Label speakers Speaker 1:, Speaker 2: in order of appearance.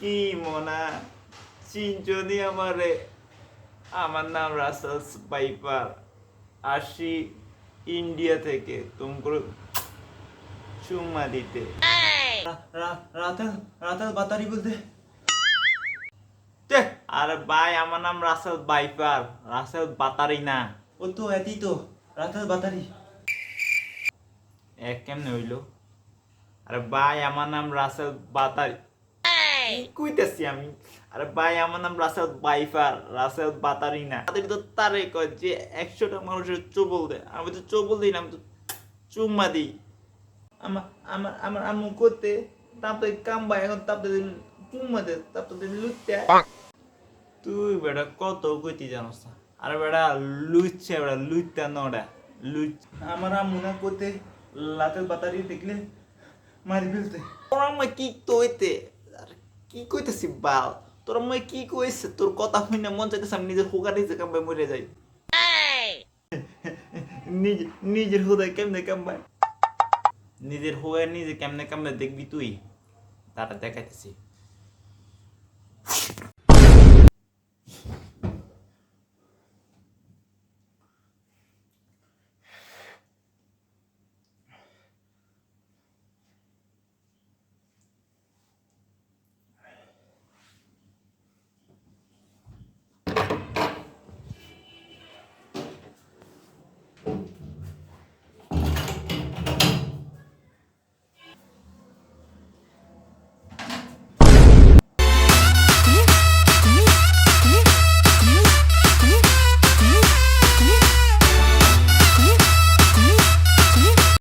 Speaker 1: কি মোনা চিনচনি আমারে? আমার নাম রাসেল বাইপার, আসি ইন্ডিয়া থেকে তোমাকে চুম্মা দিতে। রাতেল রাতেল বাতারি বলতে। আরে ভাই, আমার নাম রাসেল বাইপার, রাসেল বাতারি না। ও তো এতি তো রাতেল বাতারি। এক কেমনে হইলো? আরে ভাই, আমার নাম রাসেল বাতারি। কি কইতেছি আমি? আরে ভাই, আমার নাম রাসেল বাইফার, রাসেল বাতারি না। তাদের তো তারে কয় যে 100টা মানুষের চোবল দেয়, আমি তো চোবল দিই না, আমি তো চুম্মা দিই। আমার আমার আমার আম্মু করতে তারপরে কামবা, এখন তারপরে চুম্মা দে, তারপরে লুটতে। তুই বেটা কত কইতি জানোস না? আরে বেটা লুচ্ছে, বেটা লুইতা নডা লুচ। আমার আম্মু না করতে লাতের বাতারি দেখলে মারি ফেলতে। তোর আম্মা কি কইতে? আর কি কইতেছি বাল? তোর আম্মা কি কইছে? তোর কথা শুনে মন চাইতেছে আমি নিজের হুকা নিজে কামবাই মরে যাই। নিজের হুদায় কেমনে কামবাই? নিজের হুদায় নিজে কেমনে কামবাই দেখবি তুই, তারা দেখাইতেছি।